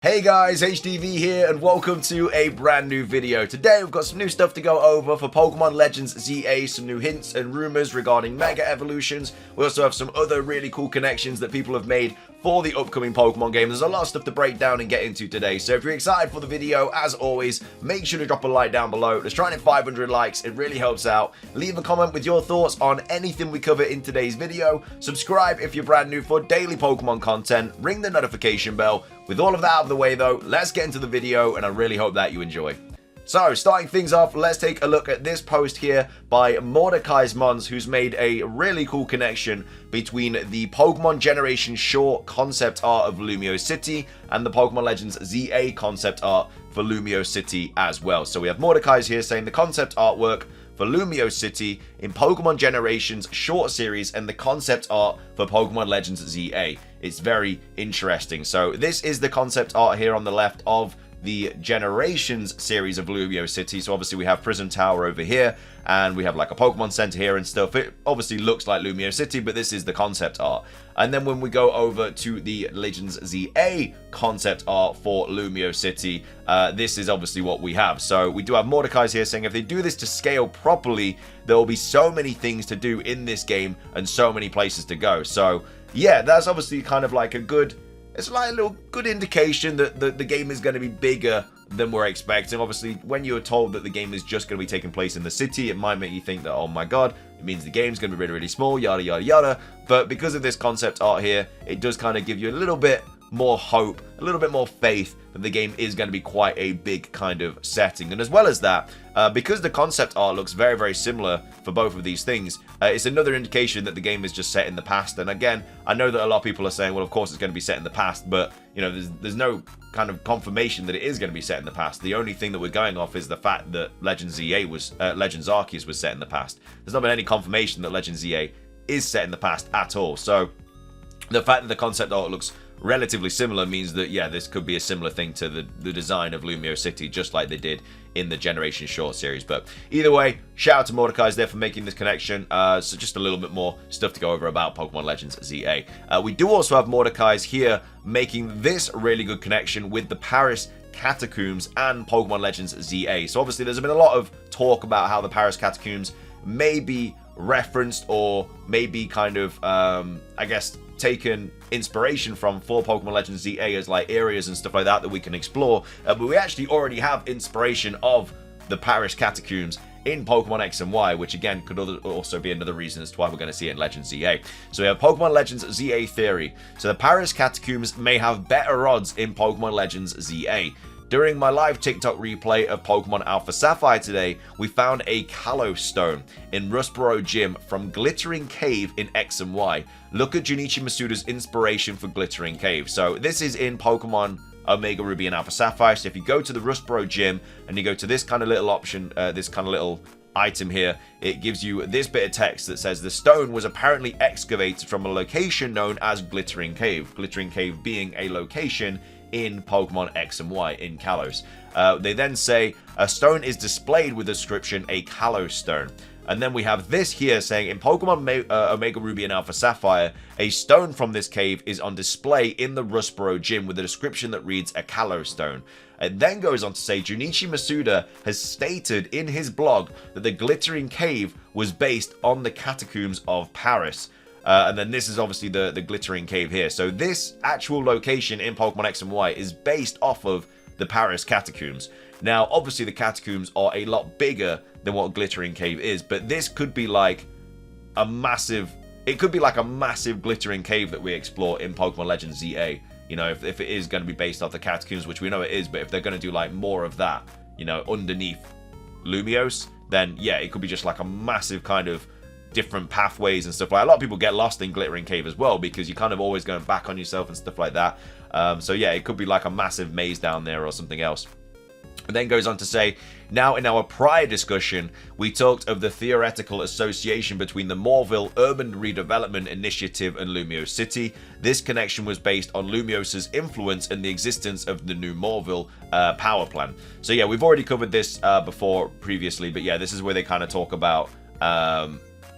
Hey guys, HDvee here and welcome to a brand new video. Today we've got some new stuff to go over for Pokemon Legends ZA, some new hints and rumors regarding Mega Evolutions. We also have some other really cool connections that people have made for the upcoming Pokemon game. There's a lot of stuff to break down and get into today, so if you're excited for the video, as always, make sure to drop a like down below. Let's try and hit 500 likes, it really helps out. Leave a comment with your thoughts on anything we cover in today's video. Subscribe if you're brand new for daily Pokemon content. Ring the notification bell. With all of that out of the way though, let's get into the video and I really hope that you enjoy. So, starting things off, let's take a look at this post here by Mordekai's Mons, who's made a really cool connection between the Pokemon Generation Short concept art of Lumiose City and the Pokemon Legends ZA concept art for Lumiose City as well. So we have Mordekai's here saying the concept artwork for Lumiose City in Pokemon Generations Short Series and the concept art for Pokemon Legends ZA. It's very interesting. So this is the concept art here on the left of the Generations series of Lumiose City. So obviously we have Prison Tower over here and we have like a Pokemon Center here and stuff. It obviously looks like Lumiose City, but this is the concept art. And then when we go over to the Legends ZA concept art for Lumiose City, this is obviously what we have. So we do have Mordekai's here saying if they do this to scale properly, there will be so many things to do in this game and so many places to go. So yeah, that's obviously kind of like a good, it's like a little good indication that the game is going to be bigger than we're expecting. Obviously, when you're told that the game is just going to be taking place in the city, it might make you think that, oh my god, it means the game's going to be really, really small, yada, yada, yada. But because of this concept art here, it does kind of give you a little bit more hope, a little bit more faith that the game is going to be quite a big kind of setting. And as well as that, because the concept art looks very, very similar for both of these things, it's another indication that the game is just set in the past. And again, I know that a lot of people are saying, well, of course it's going to be set in the past, but you know, there's no kind of confirmation that it is going to be set in the past. The only thing that we're going off is the fact that Legends Arceus was set in the past. There's not been any confirmation that Legends ZA is set in the past at all. So the fact that the concept art looks relatively similar means that, yeah, this could be a similar thing to the design of Lumiose City, just like they did in the Generation Short series. But either way, shout out to Mordekai's there for making this connection. So just a little bit more stuff to go over about Pokemon Legends ZA. We do also have Mordekai's here making this really good connection with the Paris Catacombs and Pokemon Legends ZA. So obviously there's been a lot of talk about how the Paris Catacombs may be referenced or maybe kind of, I guess, taken inspiration from for Pokemon Legends ZA as like areas and stuff like that we can explore, but we actually already have inspiration of the Paris Catacombs in Pokemon X and Y, which again could also be another reason as to why we're going to see it in Legends ZA. So we have Pokemon Legends ZA theory. So the Paris Catacombs may have better odds in Pokemon Legends ZA. During my live TikTok replay of Pokemon Alpha Sapphire today, we found a Kalos stone in Rustboro Gym from Glittering Cave in X and Y. Look at Junichi Masuda's inspiration for Glittering Cave. So this is in Pokemon Omega Ruby and Alpha Sapphire. So if you go to the Rustboro Gym and you go to this kind of little option, this kind of little item here, it gives you this bit of text that says the stone was apparently excavated from a location known as Glittering Cave. Glittering Cave being a location in Pokemon X and Y in Kalos. They then say a stone is displayed with the description a Kalos stone. And then we have this here saying in Pokemon Omega Ruby and Alpha Sapphire, a stone from this cave is on display in the Rustboro Gym with a description that reads a Kalos stone. It then goes on to say Junichi Masuda has stated in his blog that the Glittering Cave was based on the catacombs of Paris. And then this is obviously the Glittering Cave here. So this actual location in Pokemon X and Y is based off of the Paris Catacombs. Now, obviously the catacombs are a lot bigger than what Glittering Cave is, but this could be like a massive, it could be like a massive Glittering Cave that we explore in Pokemon Legends ZA. You know, if it is going to be based off the catacombs, which we know it is, but if they're going to do like more of that, you know, underneath Lumiose, then yeah, it could be just like a massive kind of different pathways and stuff like that. A lot of people get lost in Glittering Cave as well because you're kind of always going back on yourself and stuff like that. So yeah, it could be like a massive maze down there or something else. It then goes on to say, now in our prior discussion, we talked of the theoretical association between the Moorville Urban Redevelopment Initiative and Lumiose City. This connection was based on Lumiose's influence and the existence of the new Moorville power plant. So yeah, we've already covered this before previously, but yeah, this is where they kind of talk about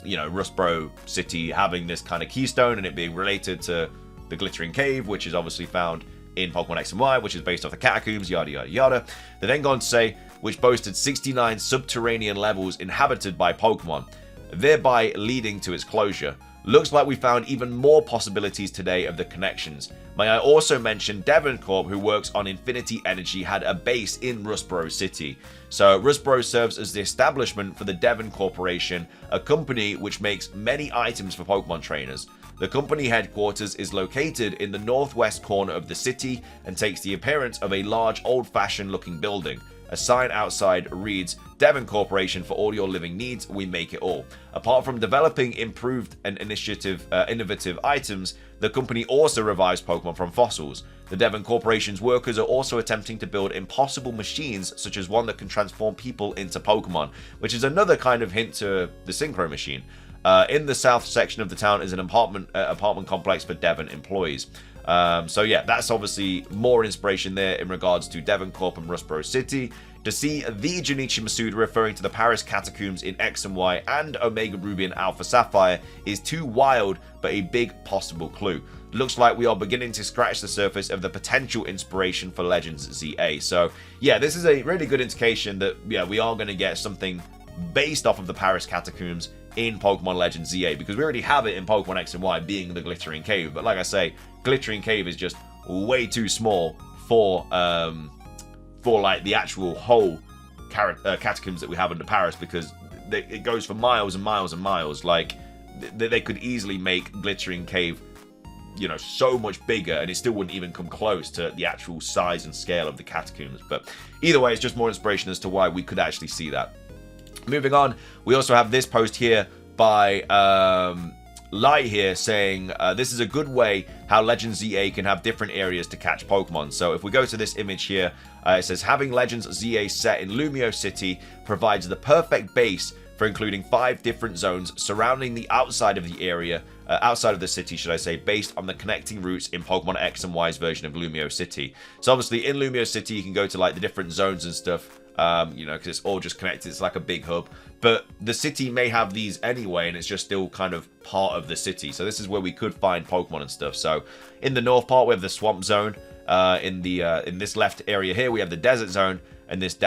you know, Rustboro City having this kind of keystone and it being related to the Glittering Cave, which is obviously found in Pokemon X and Y, which is based off the catacombs, yada yada yada. They then go on to say, which boasted 69 subterranean levels inhabited by Pokemon, thereby leading to its closure. Looks like we found even more possibilities today of the connections. May I also mention Devon Corp, who works on Infinity Energy, had a base in Rustboro City. So Rustboro serves as the establishment for the Devon Corporation, a company which makes many items for Pokemon trainers. The company headquarters is located in the northwest corner of the city and takes the appearance of a large old-fashioned looking building. A sign outside reads, Devon Corporation, for all your living needs, we make it all. Apart from developing improved and innovative items, the company also revives Pokemon from fossils. The Devon Corporation's workers are also attempting to build impossible machines, such as one that can transform people into Pokemon, which is another kind of hint to the Synchro machine. In the south section of the town is an apartment complex for Devon employees. So yeah, that's obviously more inspiration there in regards to Devon Corp and Rustboro City. To see the Junichi Masuda referring to the Paris catacombs in X and Y and Omega Ruby and Alpha Sapphire is too wild, but a big possible clue. Looks like we are beginning to scratch the surface of the potential inspiration for Legends ZA. So yeah, this is a really good indication that yeah, we are going to get something based off of the Paris catacombs in Pokemon Legends ZA, because we already have it in Pokemon X and Y being the Glittering Cave. But like I say, Glittering Cave is just way too small for like the actual whole catacombs that we have under Paris, because it goes for miles and miles and miles. Like they could easily make Glittering Cave, you know, so much bigger, and it still wouldn't even come close to the actual size and scale of the catacombs. But either way, it's just more inspiration as to why we could actually see that. Moving on, we also have this post here by Light here saying, this is a good way how Legends ZA can have different areas to catch Pokemon. So if we go to this image here, it says, having Legends ZA set in Lumiose City provides the perfect base for including 5 different zones surrounding the outside of the area, outside of the city, should I say, based on the connecting routes in Pokemon X and Y's version of Lumiose City. So obviously in Lumiose City, you can go to like the different zones and stuff, you know, because it's all just connected. It's like a big hub. But the city may have these anyway, and it's just still kind of part of the city. So this is where we could find Pokemon and stuff. So in the north part, we have the swamp zone. In this left area here, we have the desert zone, and this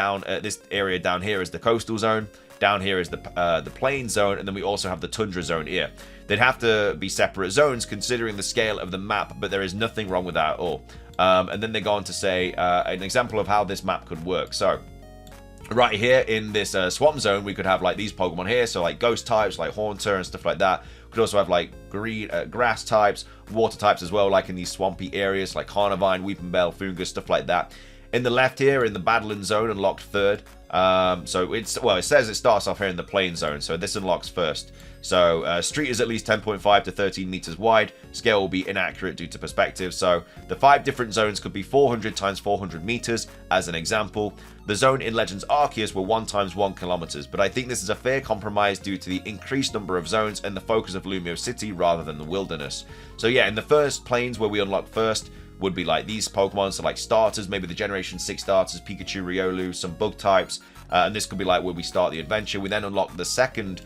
area down here is the coastal zone. Down here is the plain zone, and then we also have the tundra zone here. They'd have to be separate zones considering the scale of the map, but there is nothing wrong with that at all. And then they go on to say an example of how this map could work. So right here in this swamp zone, we could have like these Pokemon here, so like ghost types like Haunter and stuff like that. We could also have like grass types, water types as well, like in these swampy areas like Carnivine, Weepinbell, Fungus, stuff like that. In the left here, in the Battling Zone, unlocked third. So it says it starts off here in the Plain Zone, so this unlocks first. So street is at least 10.5 to 13 meters wide. Scale will be inaccurate due to perspective. So the 5 different zones could be 400 times 400 meters, as an example. The zone in Legends Arceus were 1 times 1 kilometers, but I think this is a fair compromise due to the increased number of zones and the focus of Lumiose City rather than the wilderness. So yeah, in the first plains where we unlock first would be like these Pokemon, so like starters, maybe the Generation 6 starters, Pikachu, Riolu, some bug types, and this could be like where we start the adventure. We then unlock the second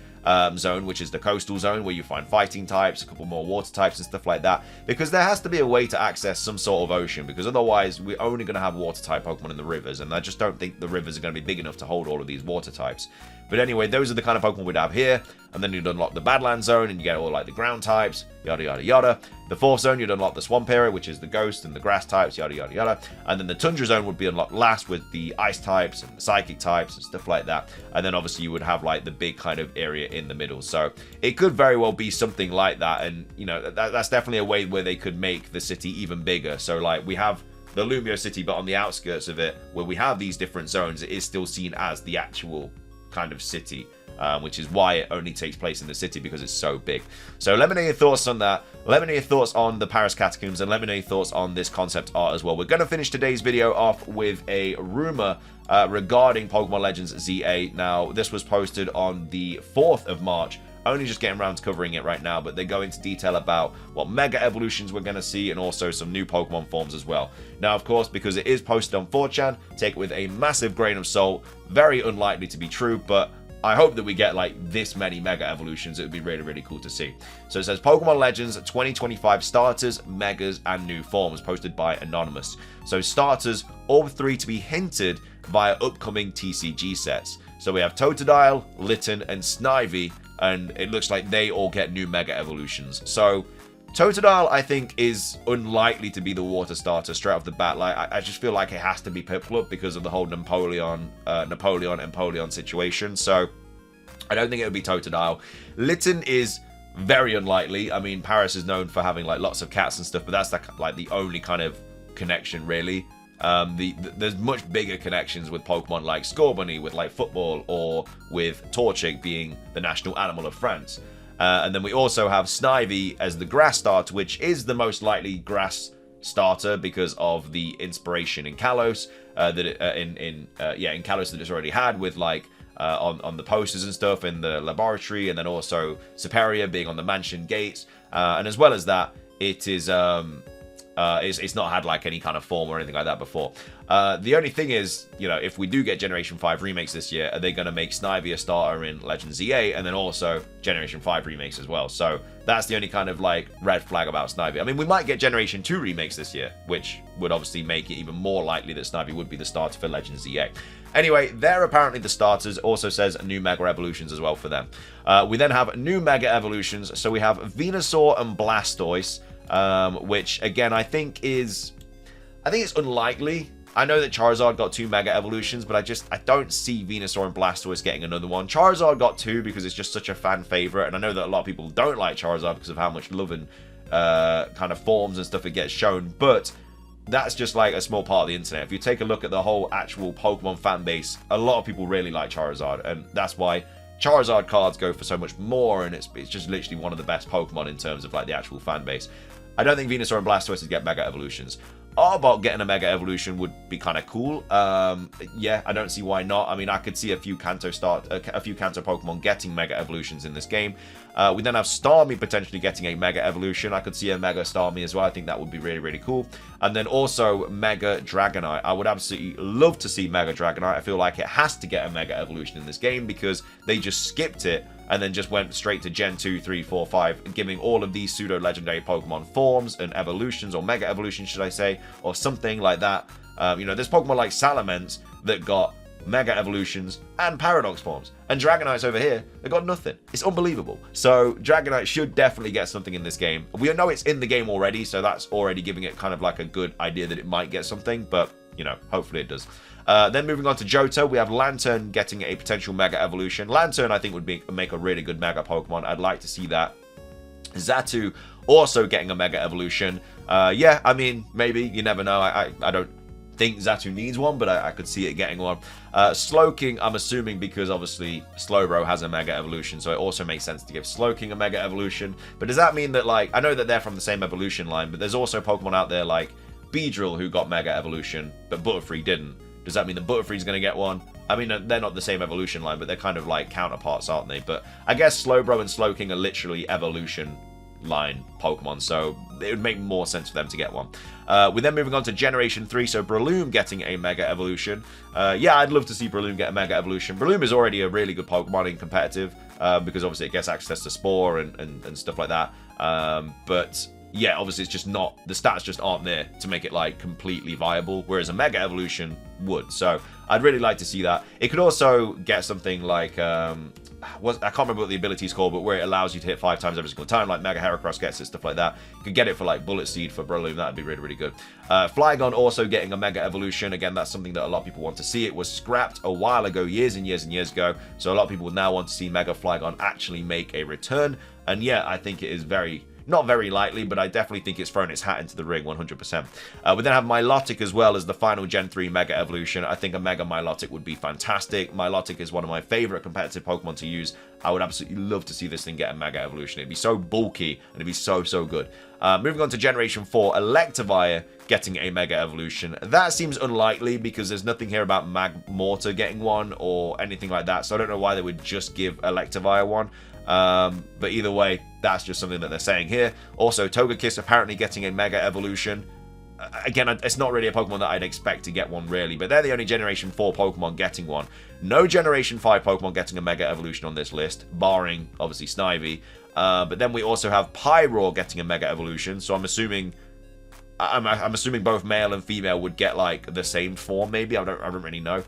zone, which is the coastal zone, where you find fighting types, a couple more water types and stuff like that, because there has to be a way to access some sort of ocean, because otherwise we're only going to have water type Pokemon in the rivers, and I just don't think the rivers are going to be big enough to hold all of these water types. But anyway, those are the kind of Pokemon we'd have here, and then you'd unlock the Badlands zone, and you get all like the ground types, yada yada yada. The 4th zone, you'd unlock the swamp area, which is the ghost and the grass types, yada yada yada. And then the tundra zone would be unlocked last with the ice types and the psychic types and stuff like that. And then obviously you would have like the big kind of area in the middle. So it could very well be something like that, and you know, that's definitely a way where they could make the city even bigger. So like we have the Lumiose City, but on the outskirts of it, where we have these different zones, it is still seen as the actual kind of city, which is why it only takes place in the city, because it's so big. So let me know your thoughts on that. Let me know your thoughts on the Paris Catacombs, and let me know your thoughts on this concept art as well. We're going to finish today's video off with a rumor regarding Pokemon Legends ZA. Now, this was posted on the 4th of March. Only just getting around to covering it right now, but they go into detail about what Mega Evolutions we're going to see, and also some new Pokemon forms as well. Now, of course, because it is posted on 4chan, take it with a massive grain of salt. Very unlikely to be true, but I hope that we get like this many Mega Evolutions. It would be really, really cool to see. So it says Pokemon Legends 2025 starters, megas, and new forms, posted by Anonymous. So starters, all 3 to be hinted via upcoming TCG sets. So we have Totodile, Litten, and Snivy, and it looks like they all get new Mega Evolutions. So Totodile, I think, is unlikely to be the water starter straight off the bat. Like, I just feel like it has to be Piplup because of the whole Napoleon situation. So I don't think it would be Totodile. Litten is very unlikely. I mean, Paris is known for having like lots of cats and stuff, but that's like the only kind of connection really. There's much bigger connections with Pokemon like Scorbunny, with like football, or with Torchic being the national animal of France. And then we also have Snivy as the grass starter, which is the most likely grass starter because of the inspiration in Kalos in Kalos that it's already had with like on the posters and stuff in the laboratory, and then also Superior being on the mansion gates, and as well as that, it is it's not had like any kind of form or anything like that before. The only thing is, you know, if we do get Generation 5 remakes this year, are they going to make Snivy a starter in Legends ZA, and then also Generation 5 remakes as well? So that's the only kind of like red flag about Snivy. I mean, we might get Generation 2 remakes this year, which would obviously make it even more likely that Snivy would be the starter for Legends ZA. Anyway, they're apparently the starters. Also says new Mega Evolutions as well for them. We then have new Mega Evolutions. So we have Venusaur and Blastoise, which again I think it's unlikely. I know that Charizard got 2 Mega Evolutions, but I don't see Venusaur and Blastoise getting another one. Charizard got 2 because it's just such a fan favorite, and I know that a lot of people don't like Charizard because of how much love and kind of forms and stuff it gets shown, but that's just like a small part of the internet. If you take a look at the whole actual Pokemon fan base, a lot of people really like Charizard, and that's why Charizard cards go for so much more, and it's just literally one of the best Pokemon in terms of like the actual fan base. I don't think Venusaur and Blastoise would get Mega Evolutions. Arbok getting a Mega Evolution would be kind of cool. Yeah, I don't see why not. I mean, I could see a few Kanto Pokemon getting Mega Evolutions in this game. We then have Starmie potentially getting a Mega Evolution. I could see a Mega Starmie as well. I think that would be really, really cool. And then also Mega Dragonite. I would absolutely love to see Mega Dragonite. I feel like it has to get a Mega Evolution in this game because they just skipped it and then just went straight to Gen 2, 3, 4, 5, giving all of these pseudo-legendary Pokemon forms and evolutions, or Mega Evolutions, should I say, or something like that. You know, there's Pokemon like Salamence that got Mega Evolutions and Paradox forms. And Dragonite's over here, they got nothing. It's unbelievable. So Dragonite should definitely get something in this game. We know it's in the game already, so that's already giving it kind of like a good idea that it might get something, but, you know, hopefully it does. Then moving on to Johto, we have Lantern getting a potential Mega Evolution. Lantern, I think, would make a really good Mega Pokemon. I'd like to see that. Xatu also getting a Mega Evolution. Yeah, I mean, maybe. You never know. I don't think Xatu needs one, but I could see it getting one. Slowking, I'm assuming, because obviously Slowbro has a Mega Evolution, so it also makes sense to give Slowking a Mega Evolution. But does that mean that, like, I know that they're from the same evolution line, but there's also Pokemon out there like Beedrill who got Mega Evolution, but Butterfree didn't. Does that mean that Butterfree's going to get one? I mean, they're not the same evolution line, but they're kind of like counterparts, aren't they? But I guess Slowbro and Slowking are literally evolution line Pokemon, so it would make more sense for them to get one. We're then moving on to Generation 3, so Breloom getting a Mega Evolution. Yeah, I'd love to see Breloom get a Mega Evolution. Breloom is already a really good Pokemon in competitive, because obviously it gets access to Spore and stuff like that. But yeah, obviously it's just not, the stats just aren't there to make it like completely viable, whereas a Mega Evolution would. So I'd really like to see that. It could also get something like I can't remember what the ability is called, but where it allows you to hit 5 times every single time, like Mega Heracross gets it, stuff like that. You could get it for like Bullet Seed for Breloom. That'd be really, really good. Flygon also getting a Mega Evolution. Again, that's something that a lot of people want to see. It was scrapped a while ago, years and years and years ago, so a lot of people now want to see Mega Flygon actually make a return. And yeah, I think it is not very likely, but I definitely think it's thrown its hat into the ring 100%. We then have Milotic as well as the final Gen 3 Mega Evolution. I think a Mega Milotic would be fantastic. Milotic is one of my favorite competitive Pokemon to use. I would absolutely love to see this thing get a Mega Evolution. It'd be so bulky, and it'd be so, so good. Moving on to Generation 4, Electivire getting a Mega Evolution. That seems unlikely because there's nothing here about Magmortar getting one or anything like that, so I don't know why they would just give Electivire one. But either way, that's just something that they're saying here. Also, Togekiss apparently getting a Mega Evolution. again, it's not really a Pokemon that I'd expect to get one, really. But they're the only Generation 4 Pokemon getting one. No Generation 5 Pokemon getting a Mega Evolution on this list, barring, obviously, Snivy. But then we also have Pyroar getting a Mega Evolution, so I'm assuming both male and female would get, like, the same form, maybe. I don't really know.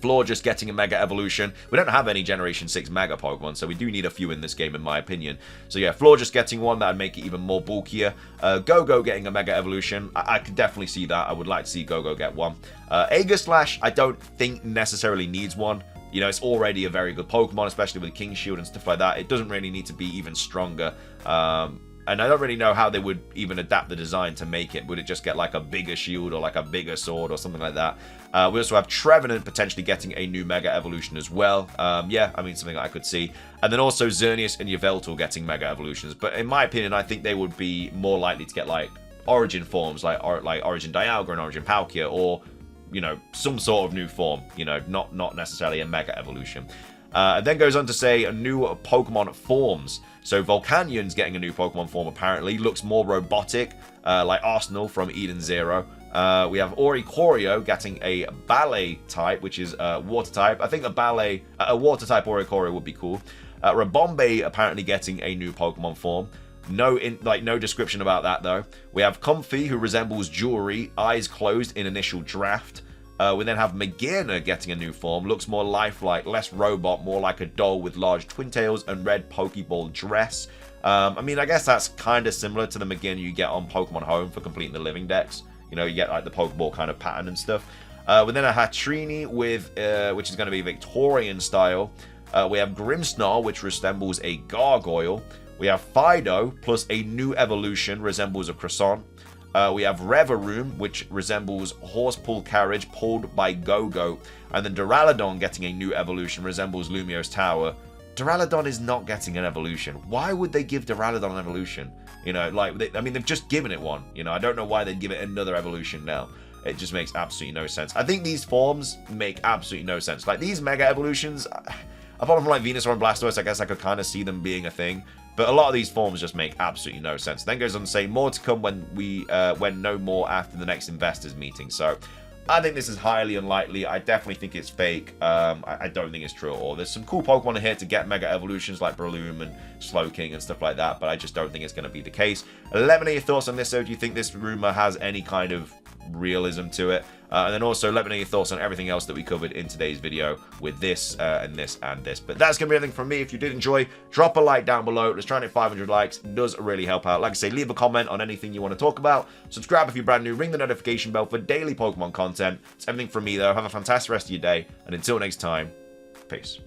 Florges getting a Mega Evolution. We don't have any Generation 6 Mega Pokemon, so we do need a few in this game, in my opinion. So yeah, Florges getting one, that would make it even more bulkier. Go-Go getting a Mega Evolution. I could definitely see that. I would like to see Go-Go get one. Aegislash, I don't think necessarily needs one. You know, it's already a very good Pokemon, especially with King Shield and stuff like that. It doesn't really need to be even stronger. And I don't really know how they would even adapt the design to make it. Would it just get like a bigger shield or like a bigger sword or something like that? We also have Trevenant potentially getting a new Mega Evolution as well. Yeah, I mean, something I could see. And then also Xerneas and Yveltal getting Mega Evolutions. But in my opinion, I think they would be more likely to get like Origin forms, like Origin Dialga and Origin Palkia, or, you know, some sort of new form. You know, not necessarily a Mega Evolution. And then goes on to say new Pokemon forms. So Volcanion's getting a new Pokemon form apparently. Looks more robotic, like Arsenal from Eden Zero. We have Oricorio getting a Ballet type, which is water type. I think a water type Oricorio would be cool. Rabombe apparently getting a new Pokemon form. No description about that though. We have Comfey, who resembles Jewelry, eyes closed in initial draft. We then have Magearna getting a new form. Looks more lifelike, less robot, more like a doll with large twin tails and red Pokeball dress. I mean, I guess that's kind of similar to the Magearna you get on Pokemon Home for completing the living decks. You know, you get like the Pokeball kind of pattern and stuff. We then have Hatrini with, which is going to be Victorian style. We have Grimmsnarl, which resembles a gargoyle. We have Fido, plus a new evolution, resembles a croissant. We have Reveroom, which resembles horse-pull carriage pulled by Go-Go. And then Duraludon getting a new evolution, resembles Lumiose Tower. Duraludon is not getting an evolution. Why would they give Duraludon an evolution? You know, like, I mean, they've just given it one. You know, I don't know why they'd give it another evolution now. It just makes absolutely no sense. I think these forms make absolutely no sense. Like, these Mega Evolutions, apart from, like, Venusaur and Blastoise, I guess I could kind of see them being a thing. But a lot of these forms just make absolutely no sense. Then goes on to say more to come when no more after the next investors meeting. So I think this is highly unlikely. I definitely think it's fake. I don't think it's true at all. There's some cool Pokemon in here to get Mega Evolutions like Breloom and Slowking and stuff like that, but I just don't think it's going to be the case. Let me know your thoughts on this, though. Do you think this rumor has any kind of realism to it? And then also let me know your thoughts on everything else that we covered in today's video with this and this and this. But that's going to be everything from me. If you did enjoy, drop a like down below. Let's try and hit 500 likes. It does really help out. Like I say, leave a comment on anything you want to talk about. Subscribe if you're brand new. Ring the notification bell for daily Pokemon content. It's everything from me, though. Have a fantastic rest of your day. And until next time, peace.